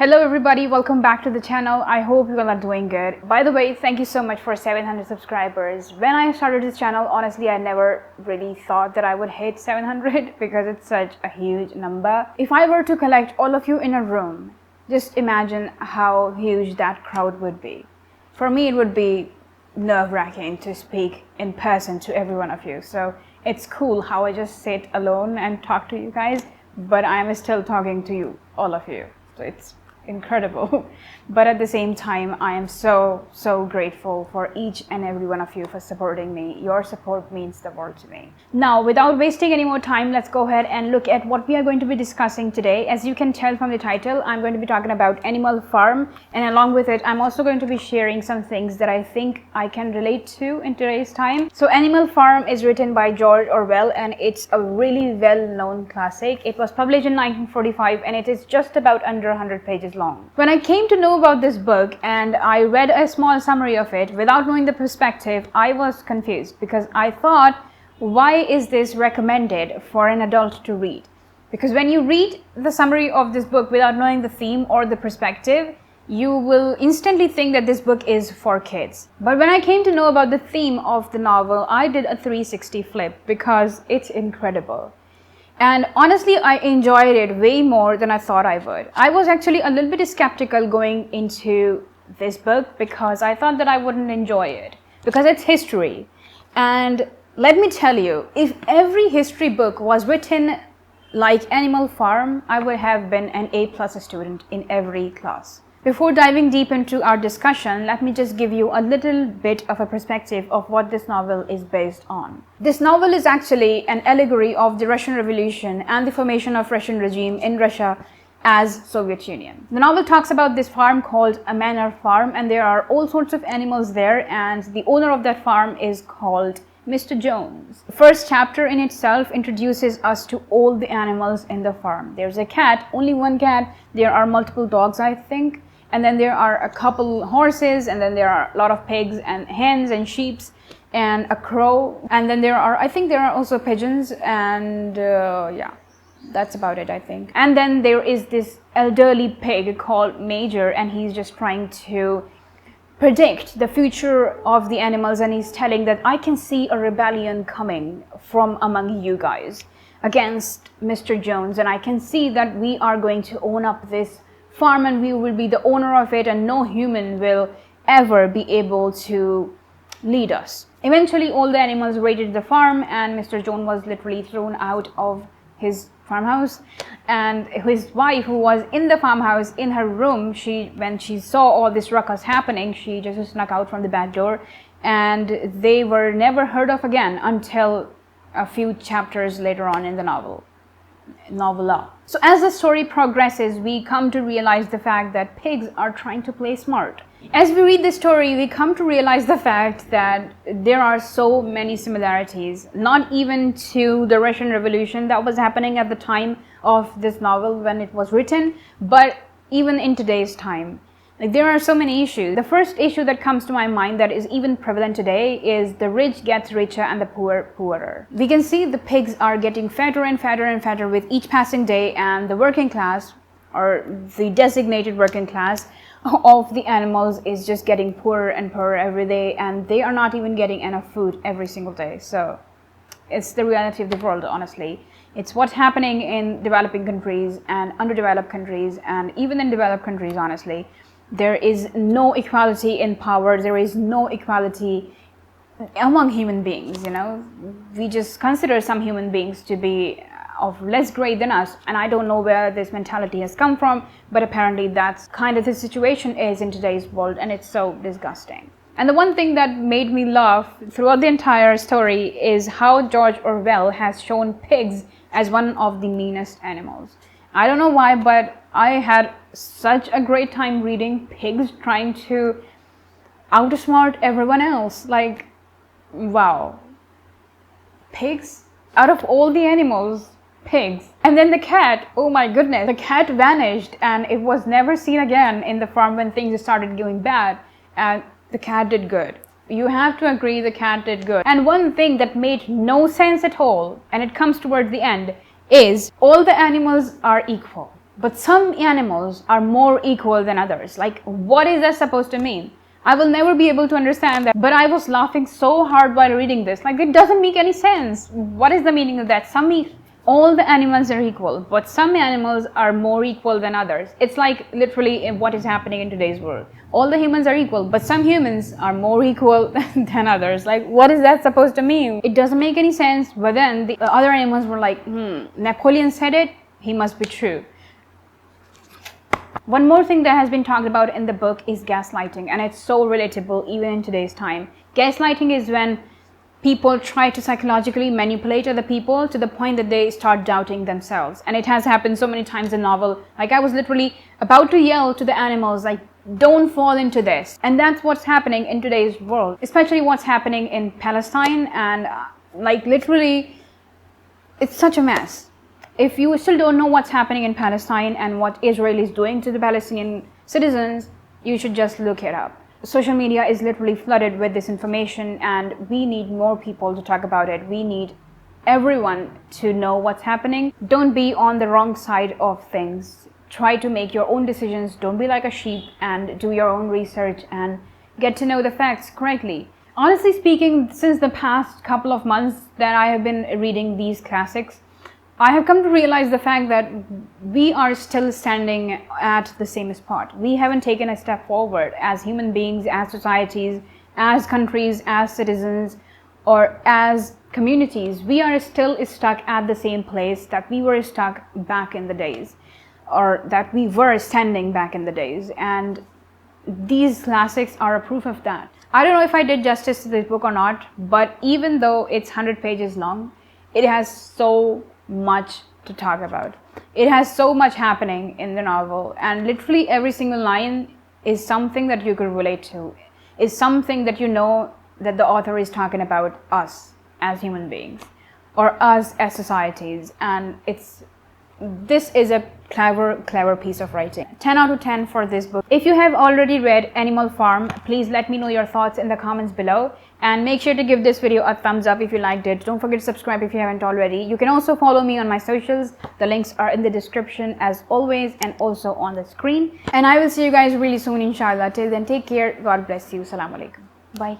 Hello everybody, welcome back to the channel. I hope you all are doing good. By the way, thank you so much for 700 subscribers. When I started this channel, honestly, I never really thought that I would hit 700 because it's such a huge number. If I were to collect all of you in a room, just imagine how huge that crowd would be. For me, it would be nerve-wracking to speak in person to every one of you. So it's cool how I just sit alone and talk to you guys, but I'm still talking to you, all of you. So it's incredible. But at the same time, I am so grateful for each and every one of you for supporting me. Your support means the world to me. Now, without wasting any more time, let's go ahead and look at what we are going to be discussing today. As you can tell from the title, I'm going to be talking about Animal Farm, and along with it, I'm also going to be sharing some things that I think I can relate to in today's time. So Animal Farm is written by George Orwell, and it's a really well-known classic. It was published in 1945, and it is just about under 100 pages long. When I came to know about this book and I read a small summary of it without knowing the perspective, I was confused because I thought, why is this recommended for an adult to read? Because when you read the summary of this book without knowing the theme or the perspective, you will instantly think that this book is for kids. But when I came to know about the theme of the novel, I did a 360 flip because it's incredible. And honestly, I enjoyed it way more than I thought I would. I was actually a little bit skeptical going into this book because I thought that I wouldn't enjoy it because it's history. And let me tell you, if every history book was written like Animal Farm, I would have been an A+ student in every class. Before diving deep into our discussion, let me just give you a little bit of a perspective of what this novel is based on. This novel is actually an allegory of the Russian Revolution and the formation of Russian regime in Russia as Soviet Union. The novel talks about this farm called a manor farm, and there are all sorts of animals there, and the owner of that farm is called Mr. Jones. The first chapter in itself introduces us to all the animals in the farm. There's a cat, only one cat. There are multiple dogs, I think. And then there are a couple horses, and then there are a lot of pigs and hens and sheep and a crow. And then I think there are also pigeons, and yeah, that's about it, I think. And then there is this elderly pig called Major, and he's just trying to predict the future of the animals, and he's telling that I can see a rebellion coming from among you guys against Mr. Jones, and I can see that we are going to own up this farm and we will be the owner of it, and no human will ever be able to lead us. Eventually, all the animals raided the farm, and Mr. Jones was literally thrown out of his farmhouse. And his wife, who was in the farmhouse in her room, when she saw all this ruckus happening, she just snuck out from the back door, and they were never heard of again until a few chapters later on in the novella. So as the story progresses, we come to realize the fact that pigs are trying to play smart. As we read the story, we come to realize the fact that there are so many similarities, not even to the Russian Revolution that was happening at the time of this novel when it was written, but even in today's time. Like, there are so many issues. The first issue that comes to my mind that is even prevalent today is the rich gets richer and the poor poorer. We can see the pigs are getting fatter and fatter and fatter with each passing day, and the working class, or the designated working class of the animals, is just getting poorer and poorer every day, and they are not even getting enough food every single day. So it's the reality of the world, honestly. It's what's happening in developing countries and underdeveloped countries, and even in developed countries, honestly. There is no equality in power. There is no equality among human beings, you know. We just consider some human beings to be of less grade than us, and I don't know where this mentality has come from, but apparently that's kind of the situation is in today's world, and it's so disgusting. And the one thing that made me laugh throughout the entire story is how George Orwell has shown pigs as one of the meanest animals. I don't know why, but I had such a great time reading pigs trying to outsmart everyone else. Like, wow. Pigs? Out of all the animals, pigs. And then the cat, oh my goodness, the cat vanished and it was never seen again in the farm when things started going bad. And the cat did good. You have to agree the cat did good. And one thing that made no sense at all, and it comes towards the end, is all the animals are equal. but some animals are more equal than others. Like, what is that supposed to mean? I will never be able to understand that, but I was laughing so hard while reading this. Like, it doesn't make any sense. What is the meaning of that? All the animals are equal, but some animals are more equal than others. It's like literally what is happening in today's world. All the humans are equal, but some humans are more equal than others. Like, what is that supposed to mean? It doesn't make any sense. But then the other animals were like, Napoleon said it, he must be true. One more thing that has been talked about in the book is gaslighting, and it's so relatable even in today's time. Gaslighting is when people try to psychologically manipulate other people to the point that they start doubting themselves. And it has happened so many times in novel. Like, I was literally about to yell to the animals, like, don't fall into this. And that's what's happening in today's world, especially what's happening in Palestine. And like, literally, it's such a mess. If you still don't know what's happening in Palestine and what Israel is doing to the Palestinian citizens, you should just look it up. Social media is literally flooded with this information, and we need more people to talk about it. We need everyone to know what's happening. Don't be on the wrong side of things. Try to make your own decisions. Don't be like a sheep, and do your own research and get to know the facts correctly. Honestly speaking, since the past couple of months that I have been reading these classics, I have come to realize the fact that we are still standing at the same spot. We haven't taken a step forward as human beings, as societies, as countries, as citizens, or as communities. We are still stuck at the same place that we were stuck back in the days, or that we were standing back in the days. And these classics are a proof of that. I don't know if I did justice to this book or not, but even though it's 100 pages long, it has so much to talk about. It has so much happening in the novel, and literally every single line is something that you could relate to, is something that you know that the author is talking about us as human beings or us as societies. And this is a clever piece of writing. 10 out of 10 for this book. If you have already read Animal Farm, please let me know your thoughts in the comments below, and make sure to give this video a thumbs up if you liked it. Don't forget to subscribe if you haven't already. You can also follow me on my socials. The links are in the description as always, and also on the screen. And I will see you guys really soon, inshallah. Till then, take care. God bless you. Assalamu alaikum. Bye.